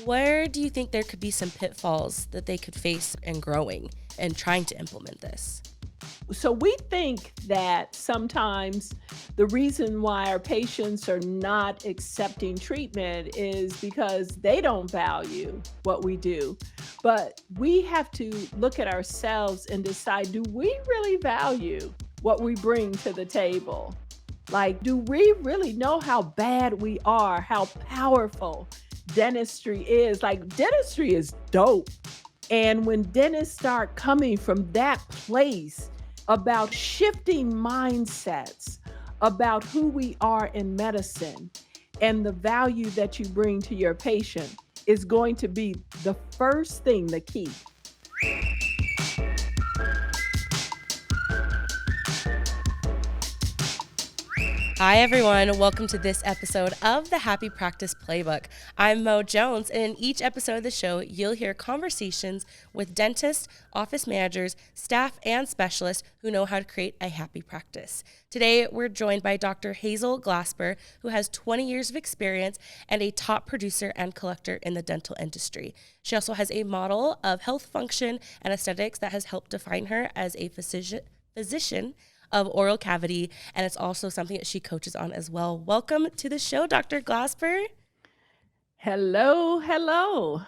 Where do you think there could be some pitfalls that they could face in growing and trying to implement this? So we think that sometimes the reason why our patients are not accepting treatment is because they don't value what we do. But we have to look at ourselves and decide, do we really value what we bring to the table? Like, do we really know how bad we are, how powerful dentistry is? Like, dentistry is dope. And when dentists start coming from that place about shifting mindsets about who we are in medicine and the value that you bring to your patient is going to be the first thing, the key. Hi, everyone. Welcome to this episode of the Happy Practice Playbook. I'm Mo Jones, and in each episode of the show, you'll hear conversations with dentists, office managers, staff, and specialists who know how to create a happy practice. Today, we're joined by Dr. Hazel Glasper, who has 20 years of experience and a top producer and collector in the dental industry. She also has a model of health function and aesthetics that has helped define her as a physician of oral cavity, and it's also something that she coaches on as well. Welcome to the show, Dr. Glasper. Hello, hello.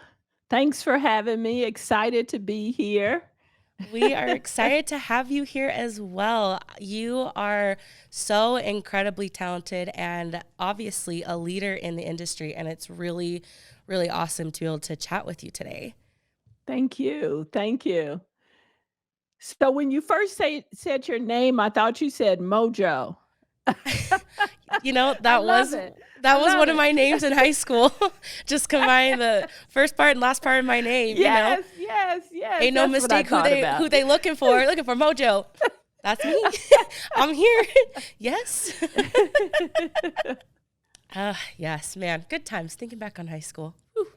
Thanks for having me. Excited to be here. We are excited to have you here as well. You are so incredibly talented and obviously a leader in the industry, and it's really, really awesome to be able to chat with you today. Thank you. Thank you. So when you first said your name, I thought you said Mojo. You know, I that love was it. I that was love one of it. my names in high school. Just combine the first part and last part of my name. Yes, yes, yes. Ain't no That's what I mistake who thought they about. who they looking for. Looking for Mojo. That's me. I'm here. Yes. Yes, man. Good times thinking back on high school. Whew.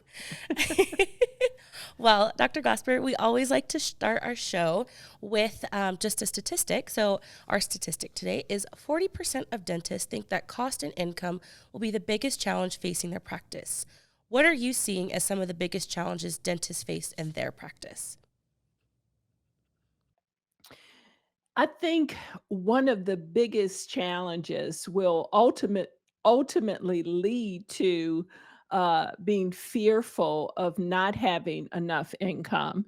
Well, Dr. Gosper, we always like to start our show with just a statistic. So, our statistic today is 40% of dentists think that cost and income will be the biggest challenge facing their practice. What are you seeing as some of the biggest challenges dentists face in their practice? I think one of the biggest challenges will ultimately lead to being fearful of not having enough income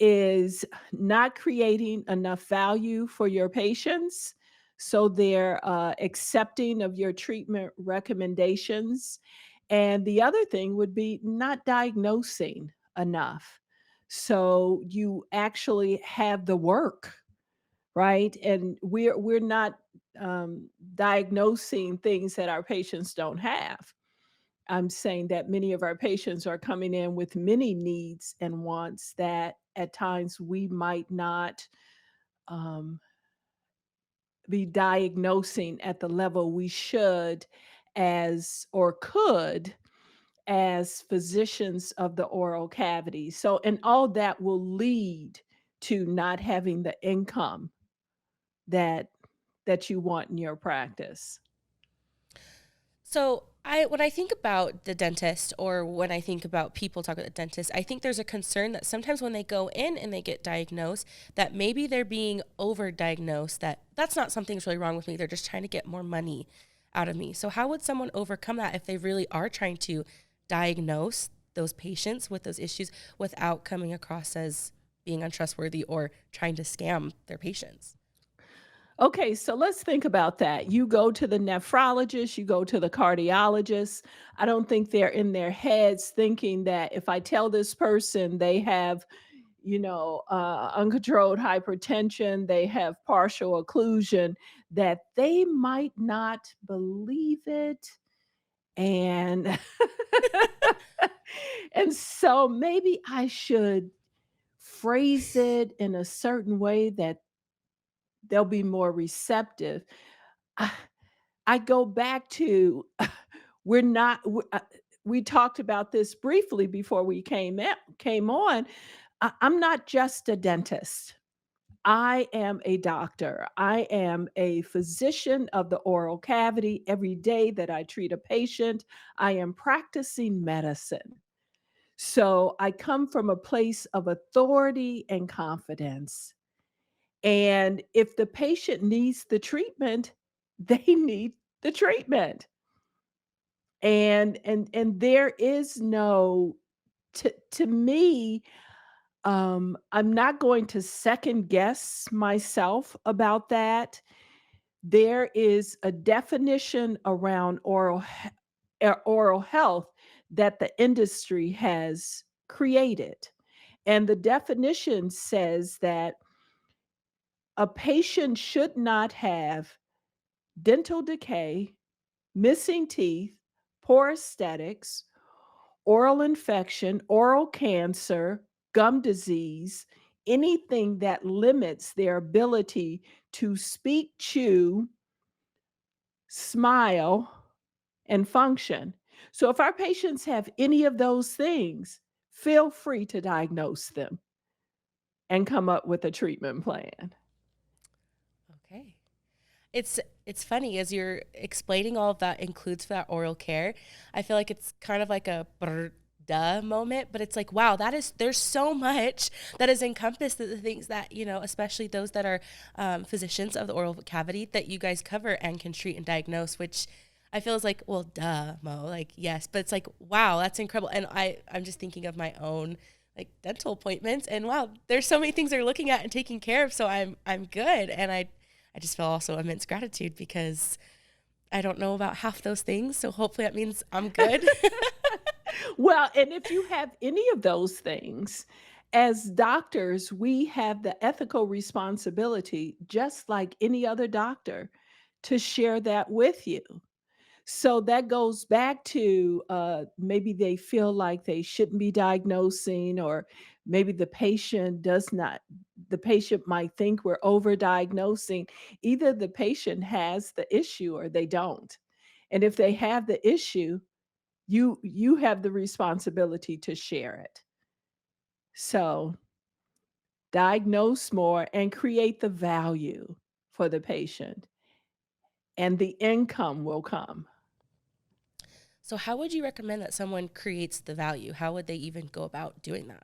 is not creating enough value for your patients so they're accepting of your treatment recommendations. And the other thing would be not diagnosing enough. So you actually have the work, right? And we're not diagnosing things that our patients don't have. I'm saying that many of our patients are coming in with many needs and wants that at times we might not um, be diagnosing at the level we should as or could as physicians of the oral cavity. So, and all that will lead to not having the income that you want in your practice. So when I think about the dentist or when I think about people talk about the dentist, I think there's a concern that sometimes when they go in and they get diagnosed, that maybe they're being overdiagnosed, that that's not something that's really wrong with me. They're just trying to get more money out of me. So how would someone overcome that if they really are trying to diagnose those patients with those issues without coming across as being untrustworthy or trying to scam their patients? Okay, so let's think about that. You go to the nephrologist, you go to the cardiologist. I don't think they're in their heads thinking that if I tell this person they have, uncontrolled hypertension, they have partial occlusion, that they might not believe it. And and so maybe I should phrase it in a certain way that they'll be more receptive. I I go back to we're not we talked about this briefly before we came on. I'm not just a dentist. I am a doctor. I am a physician of the oral cavity. Every day that I treat a patient, I am practicing medicine. So I come from a place of authority and confidence. And if the patient needs the treatment, they need the treatment. And there is no to me, I'm not going to second guess myself about that. There is a definition around oral health that the industry has created. And the definition says that a patient should not have dental decay, missing teeth, poor aesthetics, oral infection, oral cancer, gum disease, anything that limits their ability to speak, chew, smile, and function. So if our patients have any of those things, feel free to diagnose them and come up with a treatment plan. Okay. It's funny as you're explaining all of that includes for that oral care. I feel like it's kind of like a duh moment, but it's like, wow, there's so much that is encompassed that the things that, especially those that are physicians of the oral cavity that you guys cover and can treat and diagnose, which I feel is like, well, duh, Mo, like, yes, but it's like, wow, that's incredible. And I'm just thinking of my own like dental appointments and wow, there's so many things they're looking at and taking care of. So I'm good. And I just feel also immense gratitude because I don't know about half those things. So hopefully that means I'm good. Well, and if you have any of those things, as doctors, we have the ethical responsibility, just like any other doctor, to share that with you. So that goes back to maybe they feel like they shouldn't be diagnosing, or maybe the patient might think we're overdiagnosing. Either the patient has the issue or they don't. And if they have the issue, you have the responsibility to share it. So diagnose more and create the value for the patient, and the income will come. So how would you recommend that someone creates the value? How would they even go about doing that?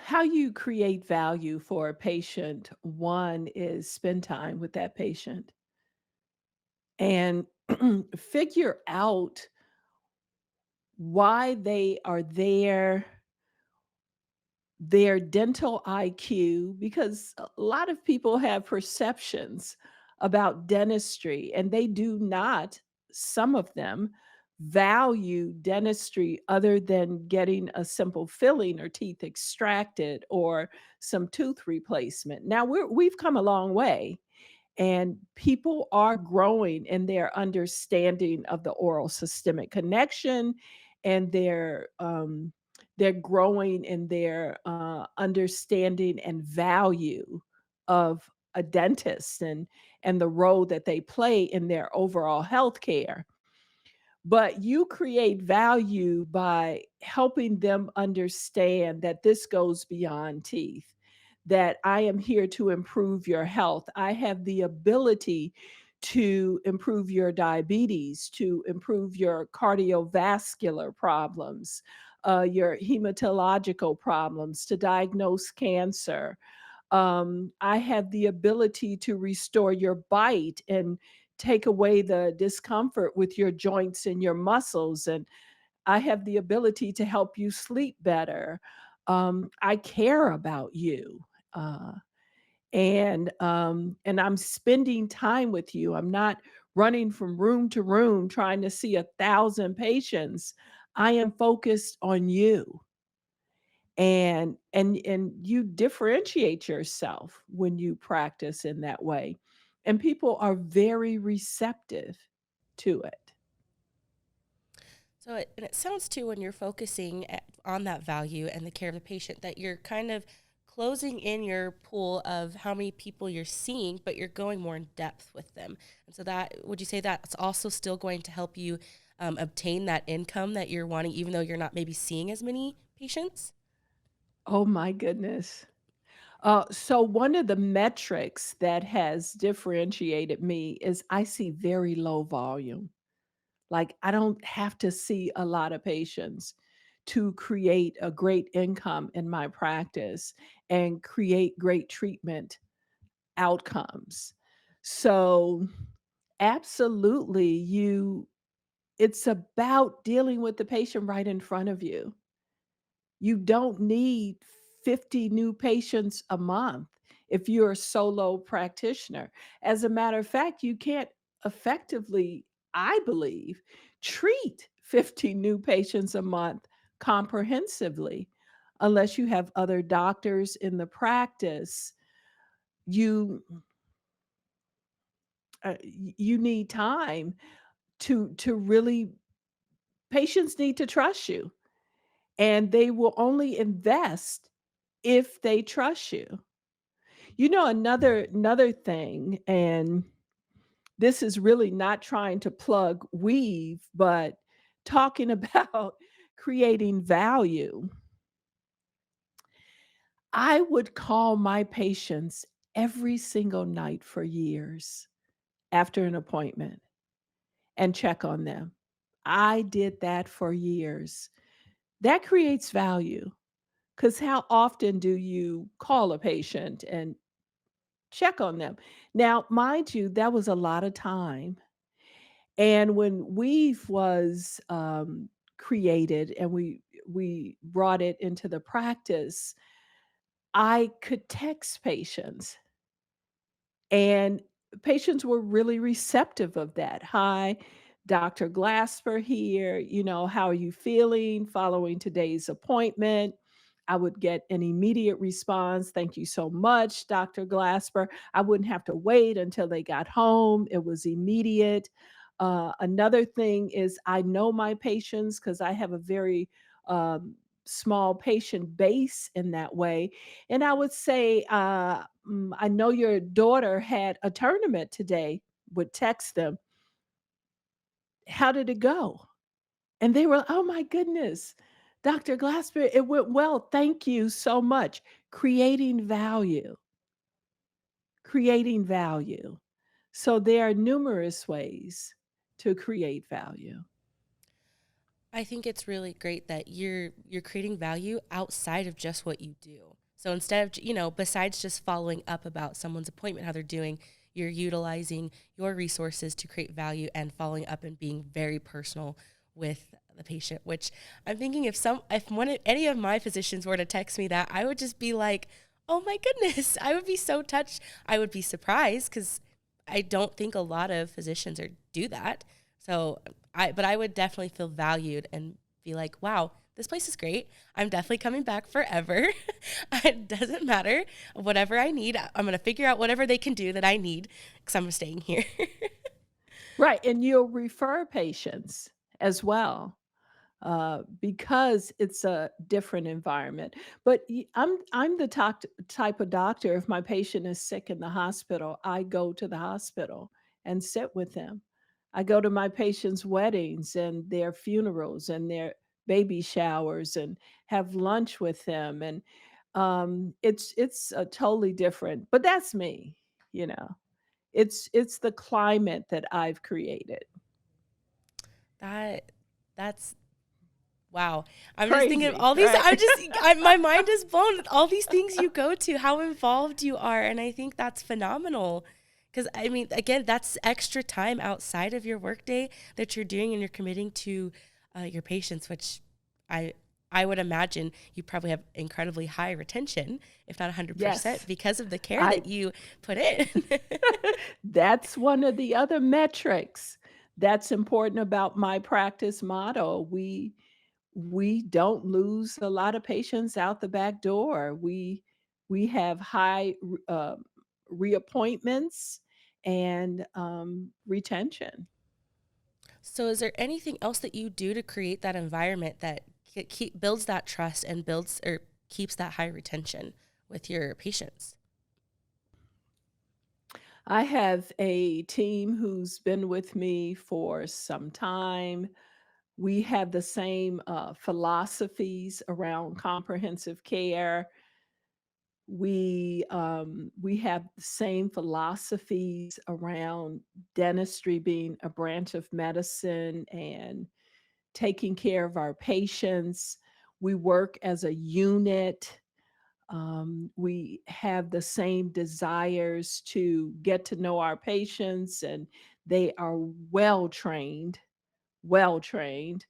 How you create value for a patient, one is spend time with that patient and figure out why they are there, their dental IQ, because a lot of people have perceptions about dentistry and they do not, some of them, value dentistry other than getting a simple filling or teeth extracted or some tooth replacement. Now we've come a long way, and people are growing in their understanding of the oral systemic connection, and they're growing in their understanding and value of a dentist and the role that they play in their overall health care. But you create value by helping them understand that this goes beyond teeth, that I am here to improve your health. I have the ability to improve your diabetes, to improve your cardiovascular problems, your hematological problems, to diagnose cancer. I have the ability to restore your bite and take away the discomfort with your joints and your muscles. And I have the ability to help you sleep better. I care about you. Uh, and I'm spending time with you. I'm not running from room to room trying to see 1,000 patients. I am focused on you, and you differentiate yourself when you practice in that way, and people are very receptive to it. And it sounds too when you're on that value and the care of the patient that you're kind of closing in your pool of how many people you're seeing, but you're going more in depth with them. And so that would you say that's also still going to help you obtain that income that you're wanting, even though you're not maybe seeing as many patients? Oh my goodness. So one of the metrics that has differentiated me is I see very low volume. Like, I don't have to see a lot of patients to create a great income in my practice and create great treatment outcomes. So, absolutely, it's about dealing with the patient right in front of you. You don't need 50 new patients a month if you're a solo practitioner. As a matter of fact, you can't effectively, I believe, treat 50 new patients a month comprehensively unless you have other doctors in the practice. You you need time to really, patients need to trust you, and they will only invest if they trust you. You know, another thing, and this is really not trying to plug weave, but talking about creating value. I would call my patients every single night for years after an appointment and check on them. I did that for years. That creates value, because how often do you call a patient and check on them? Now, mind you, that was a lot of time. And when Weave was created and we brought it into the practice, I could text patients, and patients were really receptive of that. Hi, Dr. Glasper here. How are you feeling following today's appointment? I would get an immediate response. Thank you so much, Dr. Glasper. I wouldn't have to wait until they got home. It was immediate. Another thing is, I know my patients because I have a very small patient base in that way. And I would say, I know your daughter had a tournament today, would text them, how did it go? And they were, oh my goodness, Dr. Glasper, it went well. Thank you so much. Creating value, creating value. So there are numerous ways to create value. I think it's really great that you're creating value outside of just what you do. So instead of, besides just following up about someone's appointment, how they're doing, you're utilizing your resources to create value and following up and being very personal with the patient, which I'm thinking if any of my physicians were to text me that, I would just be like, "Oh my goodness." I would be so touched. I would be surprised cuz I don't think a lot of physicians do that. So but I would definitely feel valued and be like, wow, this place is great. I'm definitely coming back forever. It doesn't matter. Whatever I need, I'm going to figure out whatever they can do that I need because I'm staying here. Right. And you'll refer patients as well, because it's a different environment. But I'm the type of doctor. If my patient is sick in the hospital, I go to the hospital and sit with them. I go to my patients' weddings and their funerals and their baby showers and have lunch with them. And it's a totally different. But that's me. You know, it's the climate that I've created. that that's wow. I'm just thinking of Crazy, all these. right? My mind is blown with all these things you go to, how involved you are. And I think that's phenomenal. Because, I mean, again, that's extra time outside of your workday that you're doing and you're committing to your patients, which I, I would imagine you probably have incredibly high retention, if not 100%, Yes. because of the care I that you put in. That's one of the other metrics that's important about my practice model. We don't lose a lot of patients out the back door. We have high reappointments and retention. So, is there anything else that you do to create that environment that builds that trust and builds or keeps that high retention with your patients? I have a team who's been with me for some time. We have the same philosophies around comprehensive care. We have the same philosophies around dentistry being a branch of medicine and taking care of our patients. We work as a unit. We have the same desires to get to know our patients, and they are well trained. Well trained.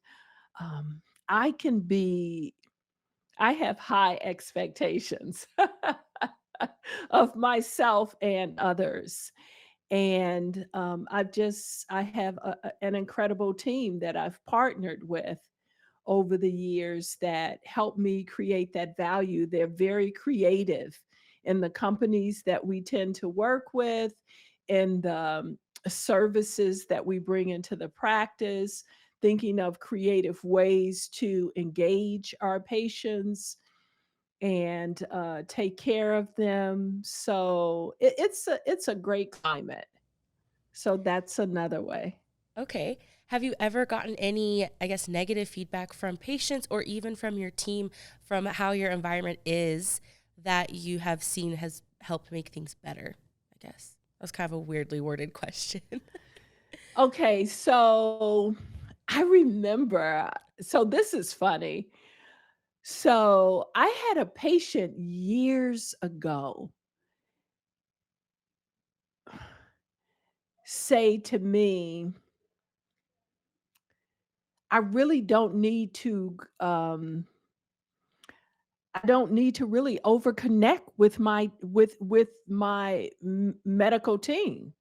Um, I can be. I have high expectations of myself and others. And I have an incredible team that I've partnered with over the years that help me create that value. They're very creative in the companies that we tend to work with, in the services that we bring into the practice, thinking of creative ways to engage our patients and take care of them. So it's a great climate. So that's another way. Okay. Have you ever gotten any, I guess, negative feedback from patients or even from your team from how your environment is that you have seen has helped make things better? I guess that was kind of a weirdly worded question. Okay, so I remember. So this is funny. So I had a patient years ago say to me, "I really don't need to. I don't need to really overconnect with my medical team."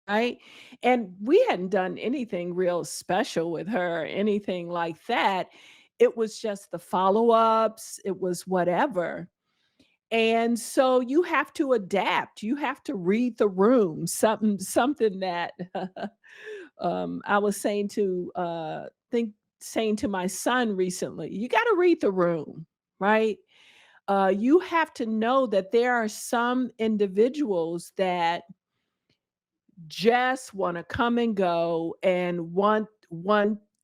Right? And we hadn't done anything real special with her or anything like that. It was just the follow-ups, it was whatever. And so you have to adapt. You have to read the room. Something that I was saying to my son recently. You got to read the room, right? You have to know that there are some individuals that just want to come and go and want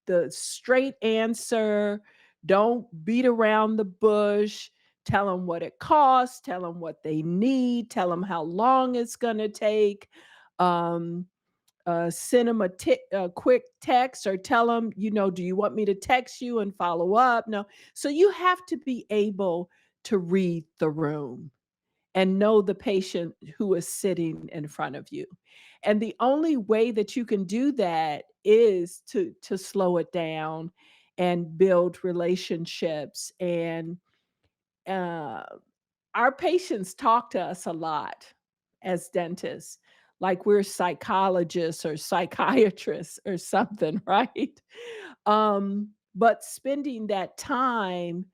the straight answer. Don't beat around the bush. Tell them what it costs, tell them what they need, tell them how long it's going to take. um Send them a quick text, or tell them, do you want me to text you and follow up? No. So you have to be able to read the room and know the patient who is sitting in front of you. And the only way that you can do that is to slow it down and build relationships. And uh, our patients talk to us a lot as dentists, like we're psychologists or psychiatrists or something, right? But spending that time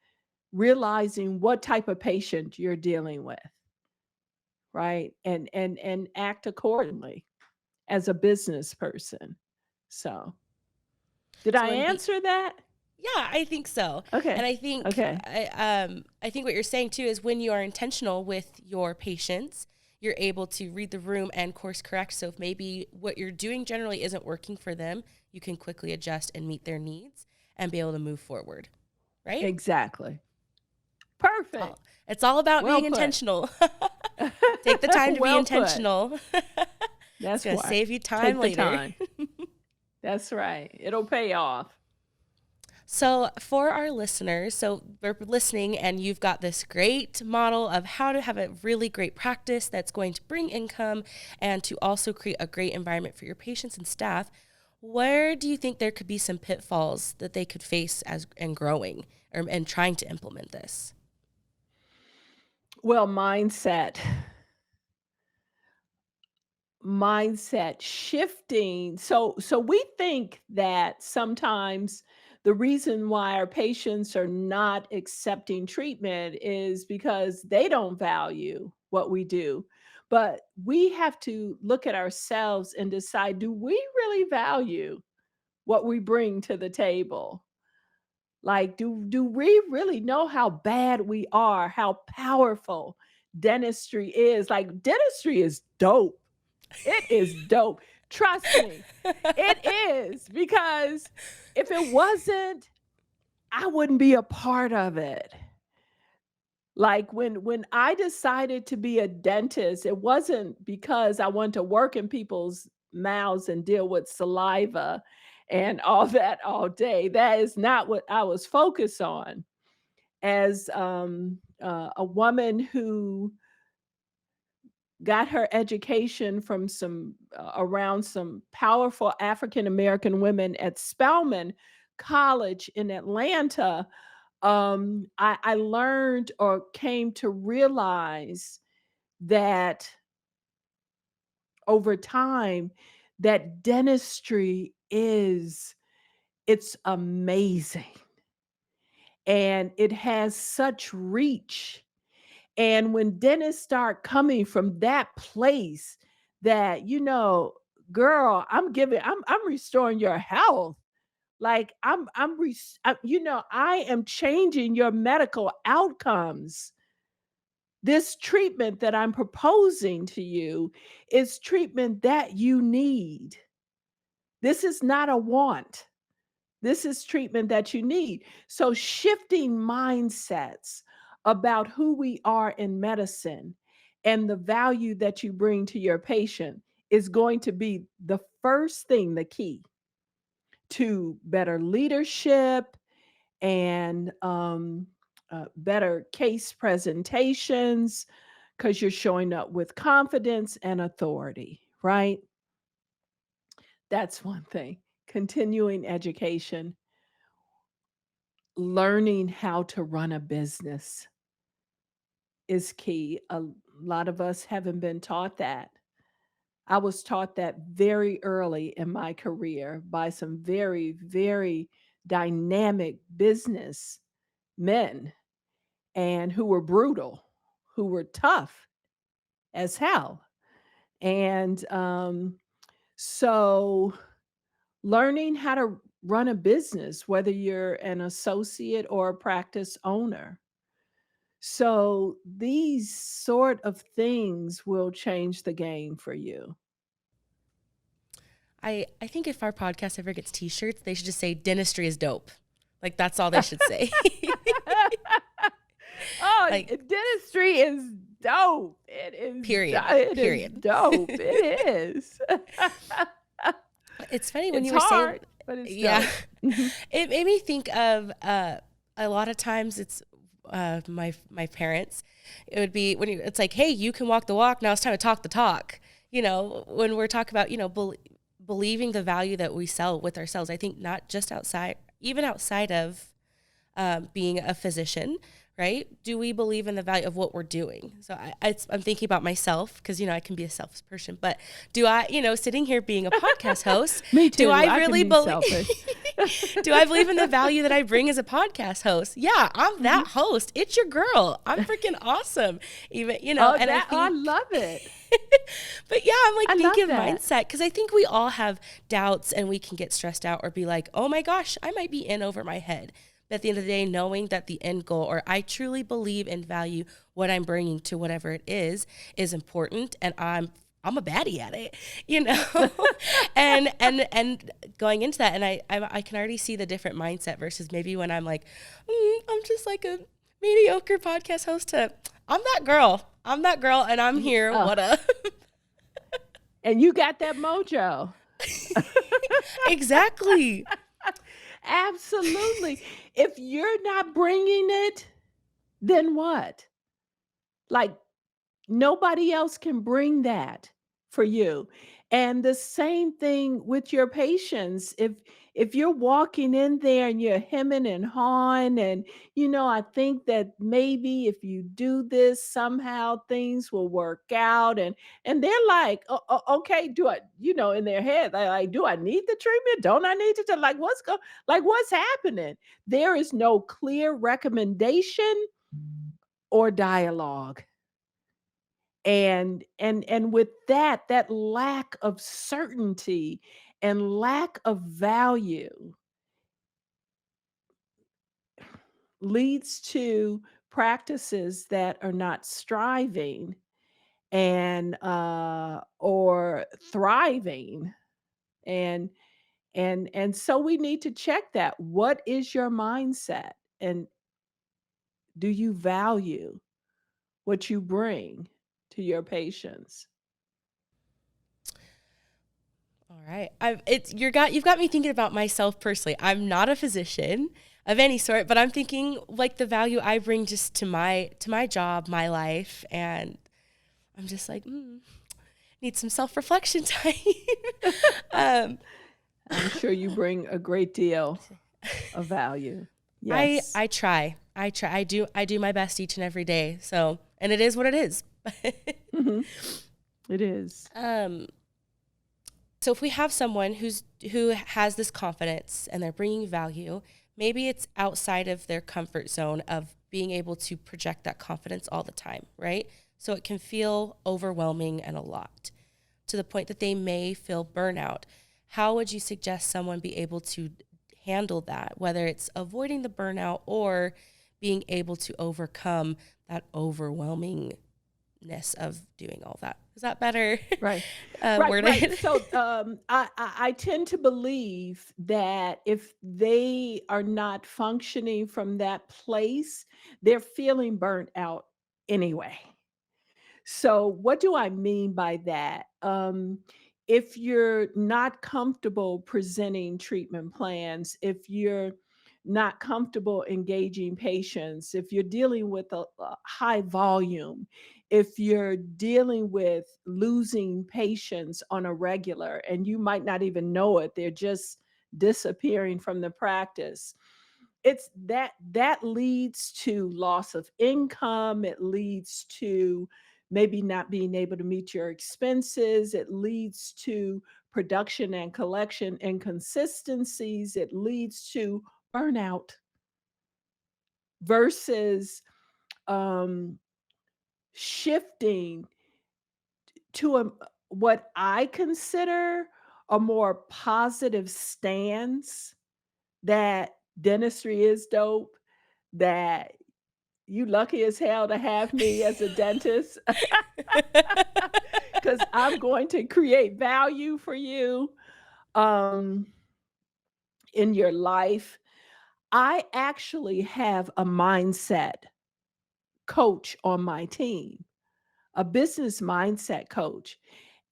realizing what type of patient you're dealing with, right? And act accordingly as a business person. So, did So I when be answer that? Yeah, I think so. And Okay. I think Okay. I think what you're saying too is when you are intentional with your patients, you're able to read the room and course correct. So if maybe what you're doing generally isn't working for them, you can quickly adjust and meet their needs and be able to move forward. Right? Exactly. It's all, Perfect. it's all about Well being put. intentional. Take the time to be Well put. intentional. It's That's going to why. save you time Take the later. time. That's right. It'll pay off. So, for our listeners, so they're listening and you've got this great model of how to have a really great practice that's going to bring income and to also create a great environment for your patients and staff. Where do you think there could be some pitfalls that they could face as and growing and trying to implement this? Well, mindset shifting. So we think that sometimes the reason why our patients are not accepting treatment is because they don't value what we do. But we have to look at ourselves and decide, do we really value what we bring to the table? Like, do we really know how bad we are, how powerful dentistry is? Like, dentistry is dope. It is dope. Trust me, it is, because if it wasn't, I wouldn't be a part of it. Like when I decided to be a dentist, it wasn't because I want to work in people's mouths and deal with saliva and all that all day. That is not what I was focused on. As a woman who got her education from some around some powerful African American women at Spelman College in Atlanta, I learned or came to realize that over time that dentistry is it's amazing and it has such reach. And when dentists start coming from that place that, girl, I'm restoring your health. Like I am changing your medical outcomes. This treatment that I'm proposing to you is treatment that you need. This is not a want. This is treatment that you need. So, shifting mindsets about who we are in medicine and the value that you bring to your patient is going to be the first thing, the key to better leadership and better case presentations because you're showing up with confidence and authority, right? That's one thing. Continuing education, learning how to run a business is key. A lot of us haven't been taught that. I was taught that very early in my career by some very, very dynamic business men and who were brutal, who were tough as hell. And so learning how to run a business, whether you're an associate or a practice owner. So these sort of things will change the game for you. I think if our podcast ever gets t-shirts, they should just say dentistry is dope. Like that's all they should say. Oh, Like dentistry is dope. period. It is Period. dope. It is. It's funny when It's you were saying, hard, but it's yeah, dope. Mhm. it made me think of a lot of times it's my parents. It would be when it's like, hey, you can walk the walk. Now it's time to talk the talk. When we're talking about believing the value that we sell with ourselves. I think not just outside, even outside of being a physician, right? Do we believe in the value of what we're doing? So I'm thinking about myself because, I can be a selfish person, but do I, sitting here being a podcast host, Me do too. I I can really be believe, selfish. do I believe in the value that I bring as a podcast host? Yeah, I'm Mhm. that host. It's your girl. I'm freaking awesome. Even, Oh, and I I think, love it. but yeah, I'm like I love thinking of that. mindset because I think we all have doubts and we can get stressed out or be like, oh my gosh, I might be in over my head. But at the end of the day, knowing that the end goal or I truly believe and value what I'm bringing to whatever it is important, and I'm a baddie at it, and going into that, and I can already see the different mindset versus maybe when I'm like, I'm just like a mediocre podcast host. I'm that girl, and I'm here. Oh, What up? and you got that mojo. Exactly. Absolutely. If you're not bringing it, then what? Like nobody else can bring that for you. And the same thing with your patients. If you're walking in there and you're hemming and hawing and I think that maybe if you do this somehow things will work out and they're like, okay, do I, in their head, they're like, do I need the treatment? Don't I need to like what's happening? There is no clear recommendation or dialogue. And with that lack of certainty and lack of value leads to practices that are not striving and or thriving. And and so we need to check that. What is your mindset, and do you value? what you bring to your patients. All right. You've got me thinking about myself personally. I'm not a physician of any sort, but I'm thinking like the value I bring just to my job, my life, and I'm just like, need some self-reflection time. um, I'm sure you bring a great deal of value. I Yes. I try. I do my best each and every day. So, and it is what it is. Hmm. It is. um so if we have someone who has this confidence and they're bringing value, maybe it's outside of their comfort zone of being able to project that confidence all the time, right? So it can feel overwhelming and a lot to the point that they may feel burnout. How would you suggest someone be able to handle that, whether it's avoiding the burnout or being able to overcome that overwhelmingness of doing all that? Is that better Right. Right, right. worded? So, I tend to believe that if they are not functioning from that place, they're feeling burnt out anyway. So, what do I mean by that? If you're not comfortable presenting treatment plans, if you're not comfortable engaging patients, if you're dealing with a high volume, if you're dealing with losing patients on a regular and you might not even know it, they're just disappearing from the practice. It's that leads to loss of income, it leads to maybe not being able to meet your expenses, it leads to production and collection inconsistencies, it leads to burnout versus um shifting to a what I consider a more positive stance that dentistry is dope, that you lucky as hell to have me as a dentist because I'm going to create value for you um, in your life. I actually have a mindset coach on my team, a business mindset coach,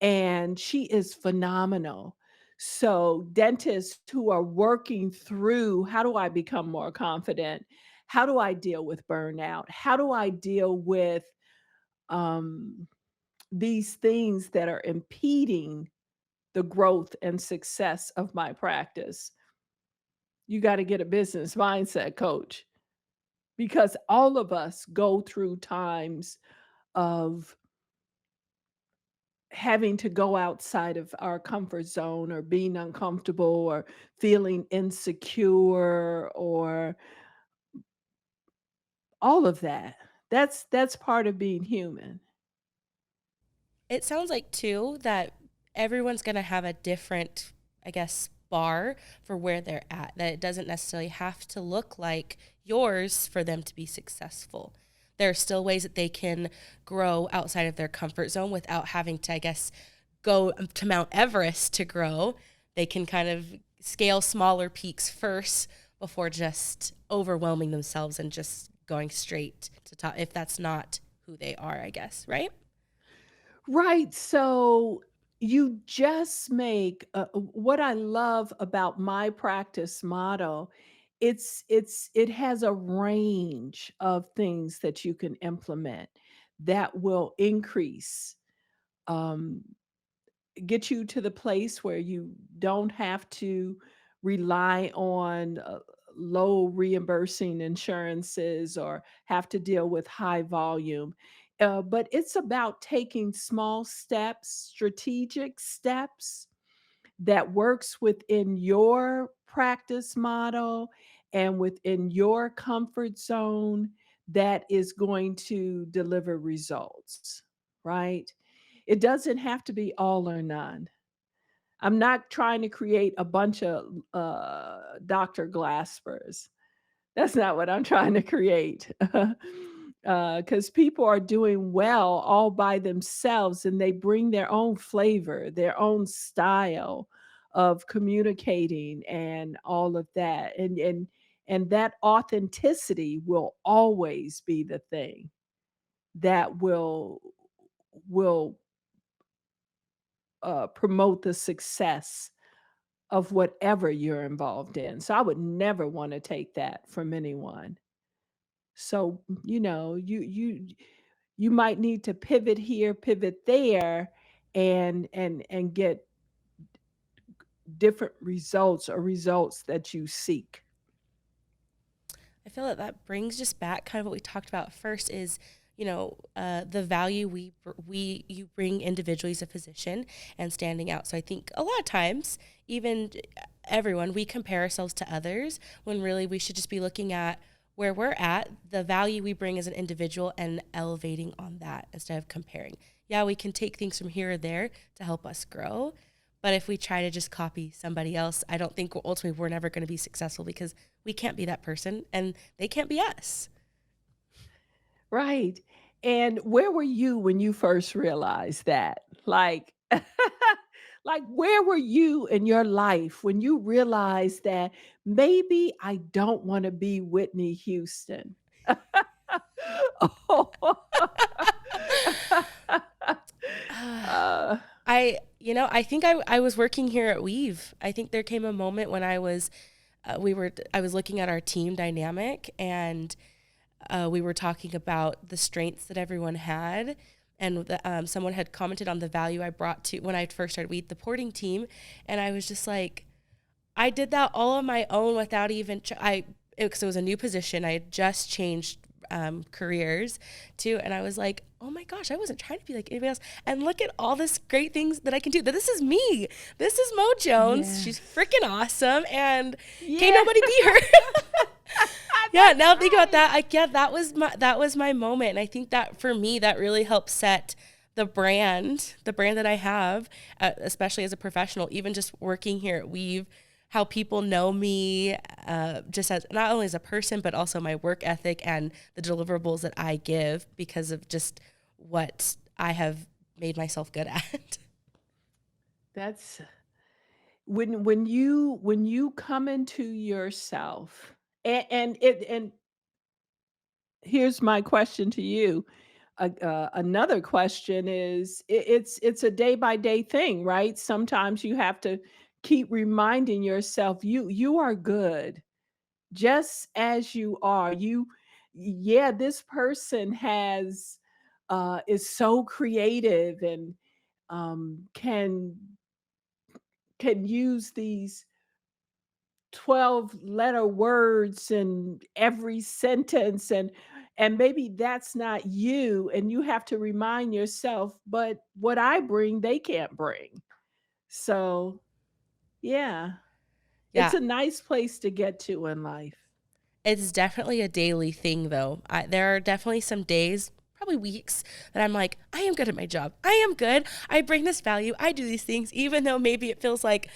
and she is phenomenal. So, dentists who are working through how do I become more confident? How do I deal with burnout? How do I deal with um, these things that are impeding the growth and success of my practice? You got to get a business mindset coach because all of us go through times of having to go outside of our comfort zone or being uncomfortable or feeling insecure or all of that. That's part of being human. It sounds like too that everyone's going to have a different, I guess, bar for where they're at. That it doesn't necessarily have to look like yours for them to be successful. There are still ways that they can grow outside of their comfort zone without having to, I guess, go to Mount Everest to grow. They can kind of scale smaller peaks first before just overwhelming themselves and just going straight to top if that's not who they are, I guess, right? Right. So you just make what I love about my practice model. It has a range of things that you can implement that will increase um, get you to the place where you don't have to rely on low reimbursing insurances or have to deal with high volume. But it's about taking small steps, strategic steps that works within your practice model and within your comfort zone that is going to deliver results, right? It doesn't have to be all or none. I'm not trying to create a bunch of Dr. Glaspers. That's not what I'm trying to create. Because people are doing well all by themselves and they bring their own flavor, their own style of communicating and all of that. And that authenticity will always be the thing that will promote the success of whatever you're involved in. So I would never want to take that from anyone. So, you might need to pivot here, pivot there, and get different results or results that you seek. I feel that that brings just back kind of what we talked about first is, the value you bring individually as a physician and standing out. So I think a lot of times, even everyone, we compare ourselves to others when really we should just be looking at where we're at, the value we bring as an individual, and elevating on that instead of comparing. Yeah, we can take things from here or there to help us grow. But if we try to just copy somebody else, I don't think ultimately we're never going to be successful because we can't be that person and they can't be us. Right. And where were you when you first realized that? Like, like where were you in your life when you realized that maybe I don't want to be Whitney Houston? Oh. uh, I think I was working here at Weave. I think there came a moment when I was looking at our team dynamic, and we were talking about the strengths that everyone had. And someone had commented on the value I brought to when I first started Weave, the porting team. And I was just like, I did that all on my own without even because it was a new position. I had just changed careers too, and I was like, oh my gosh, I wasn't trying to be like anybody else. And look at all this great things that I can do. That this is me. This is Mo Jones. She's yes. freaking awesome, and can't Yeah. nobody beat her. Yeah, That's now think about right. that. Yeah, that was my moment, and I think that for me, that really helped set the brand that I have, especially as a professional. Even just working here at Weave, how people know me, just as not only as a person, but also my work ethic and the deliverables that I give because of just what I have made myself good at. That's when you come into yourself, and here's my question to you. Another question is, it's a day by day thing, right? Sometimes you have to keep reminding yourself you are good just as you are. Yeah, this person has is so creative and can use these 12-letter words in every sentence, and maybe that's not you, and you have to remind yourself, but what I bring they can't bring. So yeah, it's Yeah, a nice place to get to in life. it's definitely a daily thing, though. There are definitely some days, probably weeks, that I'm like, I am good at my job. I am good. I bring this value. I do these things, even though maybe it feels like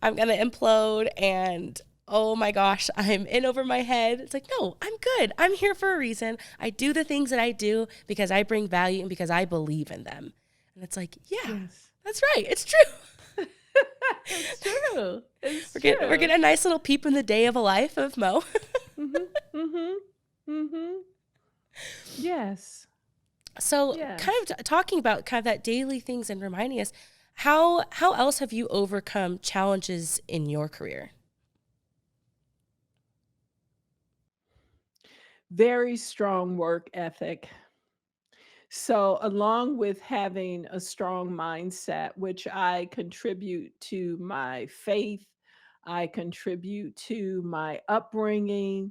I'm going to implode and oh my gosh, I'm in over my head. It's like, no, I'm good. I'm here for a reason. I do the things that I do because I bring value and because I believe in them. And it's like, yeah, Yes. that's right. It's true. It's true. We're It's we're true. getting a nice little peep in the day of a life of Mo. Mhm. Mhm. Mhm. Yes. So, kind Yes. of talking about kind of that daily things and reminding us, how else have you overcome challenges in your career? Very strong work ethic. So, along with having a strong mindset, which I contribute to my faith, I contribute to my upbringing,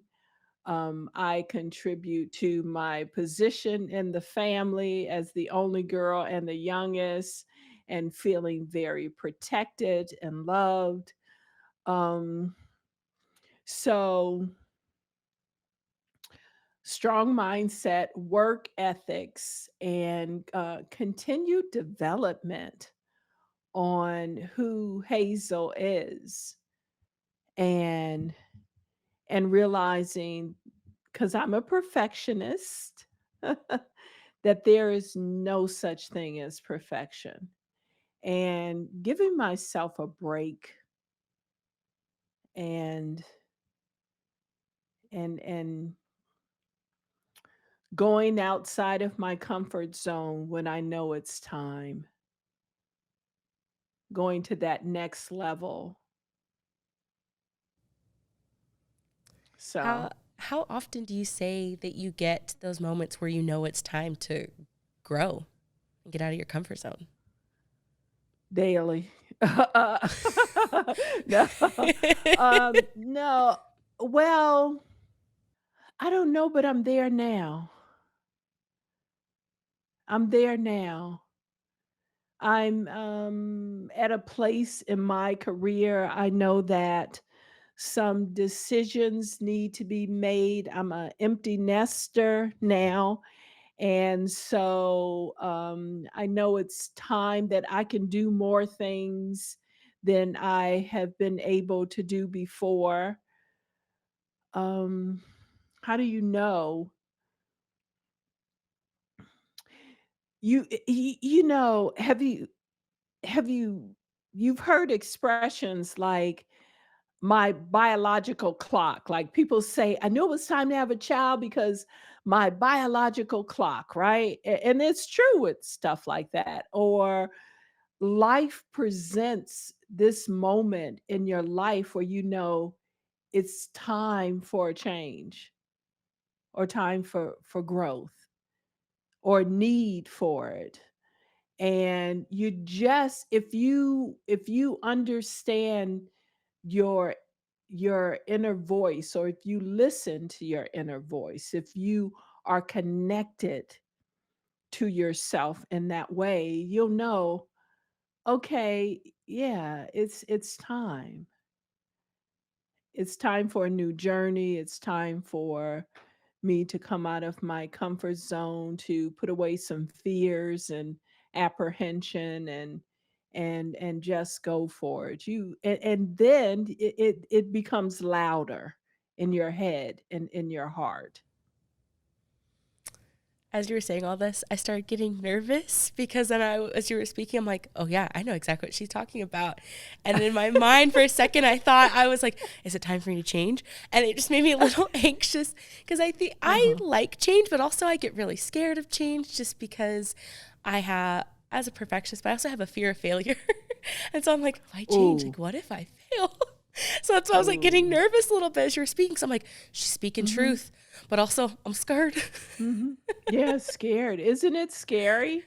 I contribute to my position in the family as the only girl and the youngest, and feeling very protected and loved. Um, so, strong mindset, work ethics, and continued development on who Hazel is, and realizing, because I'm a perfectionist, that there is no such thing as perfection, and giving myself a break, and and Going outside of my comfort zone when I know it's time, going to that next level. How So, how often do you say that you get those moments where you know it's time to grow and get out of your comfort zone? daily. No. No. Well, I don't know, but I'm there now. I'm there now. I'm at a place in my career. I know that some decisions need to be made. I'm an empty nester now. And so I know it's time that I can do more things than I have been able to do before. Um, how do you know? Have you've heard expressions like my biological clock. Like people say, I knew it was time to have a child because my biological clock, right? And it's true with stuff like that. Or life presents this moment in your life where you know it's time for a change or time for growth or need for it. And you just if you understand your your inner voice, or if you listen to your inner voice, if you are connected to yourself in that way, you'll know, okay, yeah, it's time. It's time for a new journey. It's time for me to come out of my comfort zone, to put away some fears and apprehension, and just go for it. And then it becomes louder in your head and in your heart. As you were saying all this, I started getting nervous because then as you were speaking, I'm like, oh yeah, I know exactly what she's talking about. And in my mind, for a second, I thought I was like, is it time for me to change? And it just made me a little anxious because I think I Uh-huh. like change, but also I get really scared of change just because I have, as a perfectionist, but I also have a fear of failure. And so I'm like, if I change, Ooh. like, what if I fail? So that's why I was like getting Ooh. nervous a little bit as you were speaking. So I'm like, she's speaking Mhm. truth, but also I'm scared. Mhm. Yeah, scared. Isn't it scary?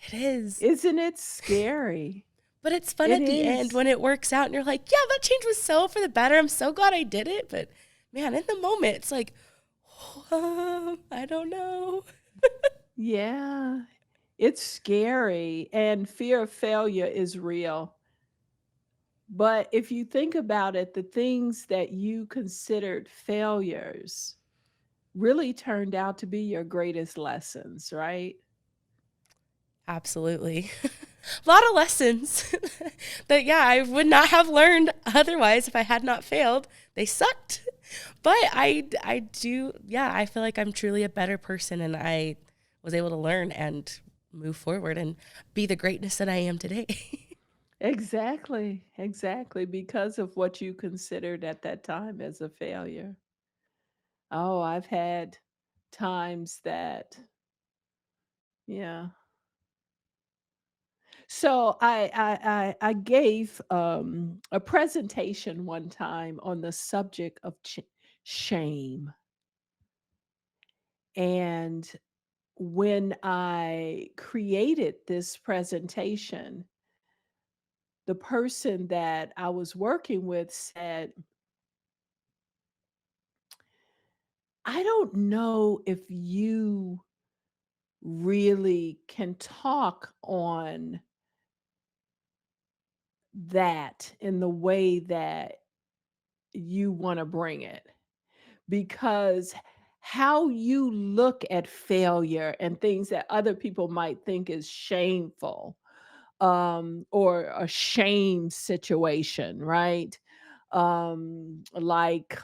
It is. Isn't it scary? But it's fun It at the end is. when it works out and you're like, yeah, that change was so for the better. I'm so glad I did it. But man, in the moment, it's like, I don't know. Yeah. It's scary, and fear of failure is real. But if you think about it, the things that you considered failures really turned out to be your greatest lessons, right? Absolutely. A lot of lessons that, yeah, I would not have learned otherwise if I had not failed. They sucked. But I do, yeah, I feel like I'm truly a better person and I was able to learn and move forward and be the greatness that I am today. Exactly, exactly, because of what you considered at that time as a failure. Oh, I've had times that, yeah. So I gave a presentation one time on the subject of shame, and when I created this presentation, the person that I was working with said, I don't know if you really can talk on that in the way that you want to bring it, because how you look at failure and things that other people might think is shameful, or a shame situation, right? Like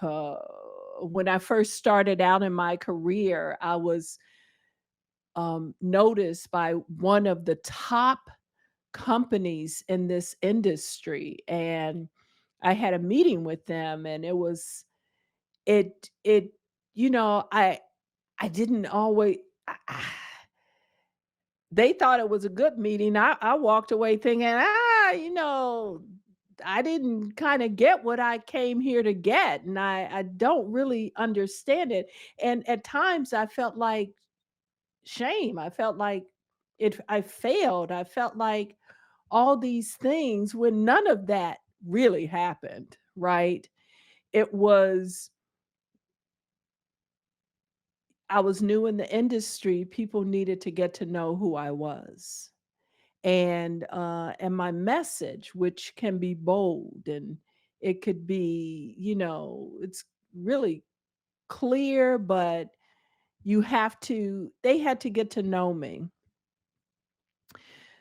when I first started out in my career, I was noticed by one of the top companies in this industry, and I had a meeting with them, and it you know I didn't always. They thought it was a good meeting. I walked away thinking, I didn't kind of get what I came here to get, and I don't really understand it. And at times I felt like shame. I felt like I failed. I felt like all these things when none of that really happened, right? It was I was new in the industry. People needed to get to know who I was. And my message, which can be bold, and it could be, it's really clear, but they had to get to know me.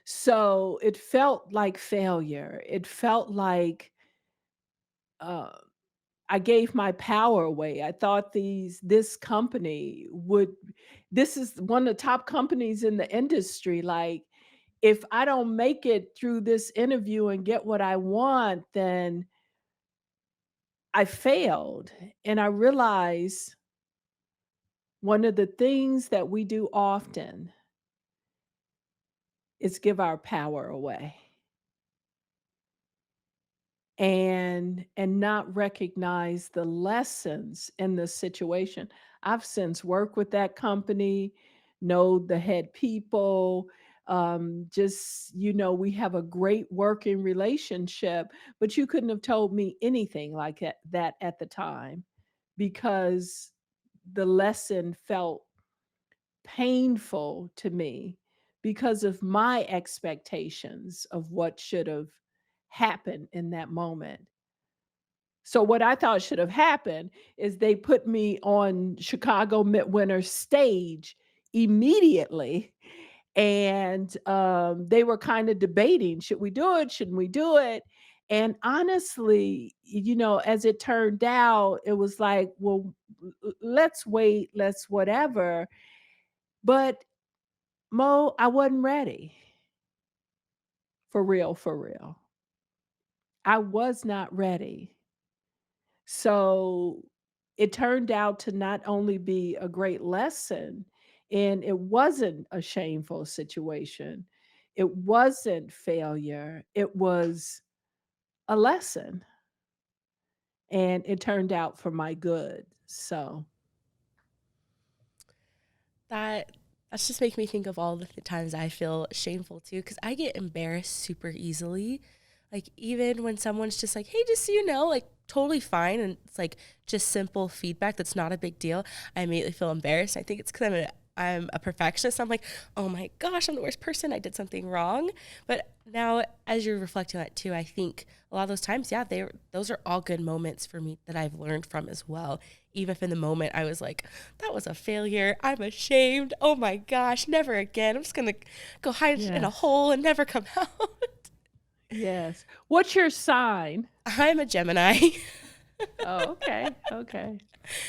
So it felt like failure. It felt like uh, I gave my power away. I thought this company would this is one of the top companies in the industry. Like, if I don't make it through this interview and get what I want, then I failed. And I realized one of the things that we do often is give our power away and not recognize the lessons in the situation. I've since worked with that company, know the head people. Just, we have a great working relationship, but you couldn't have told me anything like that at the time, because the lesson felt painful to me because of my expectations of what should have happened in that moment. So what I thought should have happened is they put me on Chicago Midwinter stage immediately, and they were kind of debating, should we do it? Shouldn't we do it? And honestly, as it turned out, it was like, well, let's wait, let's whatever. But I wasn't ready. For real, for real. I was not ready. So it turned out to not only be a great lesson, and it wasn't a shameful situation, it wasn't failure, it was a lesson. And it turned out for my good. So, That that's just making me think of all the times I feel shameful too, because I get embarrassed super easily. Like, even when someone's just like, "Hey, just so you know," like totally fine, and it's like just simple feedback that's not a big deal. I immediately feel embarrassed. I think it's because I'm a perfectionist. I'm like, "Oh my gosh, I'm the worst person. I did something wrong." But now, as you're reflecting on it too, I think a lot of those times, yeah, those are all good moments for me that I've learned from as well. Even if in the moment I was like, that was a failure. I'm ashamed. Oh my gosh, never again. I'm just going to go hide in a yes. hole and never come out. Yes. What's your sign? I'm a Gemini. Oh, okay. Okay.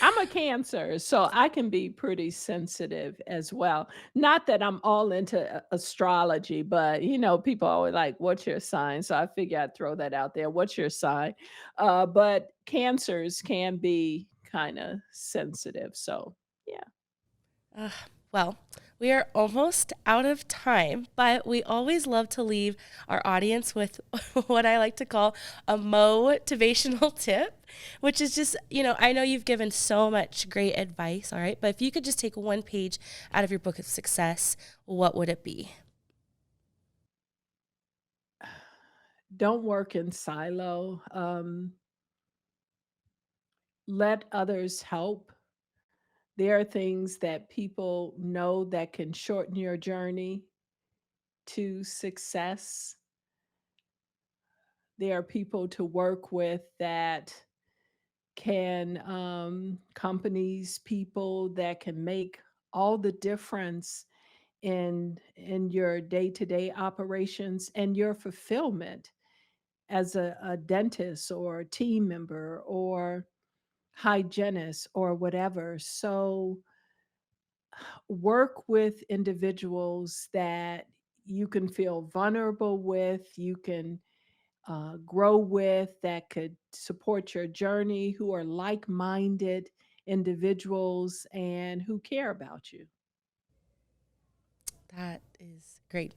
I'm a Cancer, so I can be pretty sensitive as well. Not that I'm all into astrology, but people always like, "What's your sign?" So I figure I'd throw that out there. What's your sign? But Cancers can be kind of sensitive. So yeah. Uh, well, we are almost out of time, but we always love to leave our audience with what I like to call a motivational tip, which is just, I know you've given so much great advice, all right? But if you could just take one page out of your book of success, what would it be? Don't work in silo. Let others help. There are things that people know that can shorten your journey to success. There are people to work with that can, companies, people that can make all the difference in your day-to-day operations and your fulfillment as a dentist or a team member or hygienist or whatever. So work with individuals that you can feel vulnerable with, you can grow with, that could support your journey, who are like minded individuals and who care about you. That is great.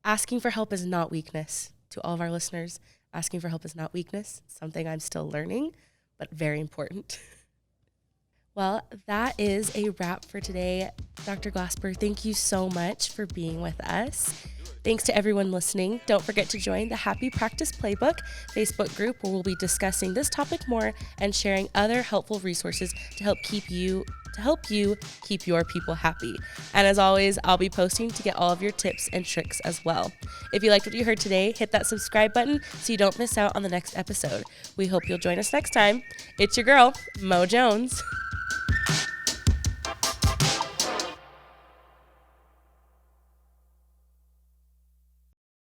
Asking for help is not weakness. To all of our listeners, asking for help is not weakness. Something I'm still learning, but very important. Well, that is a wrap for today. Dr. Glasper, thank you so much for being with us. Thanks to everyone listening. Don't forget to join the Happy Practice Playbook Facebook group, where we'll be discussing this topic more and sharing other helpful resources to help you keep your people happy. And as always, I'll be posting to get all of your tips and tricks as well. If you liked what you heard today, hit that subscribe button so you don't miss out on the next episode. We hope you'll join us next time. It's your girl, Mo Jones.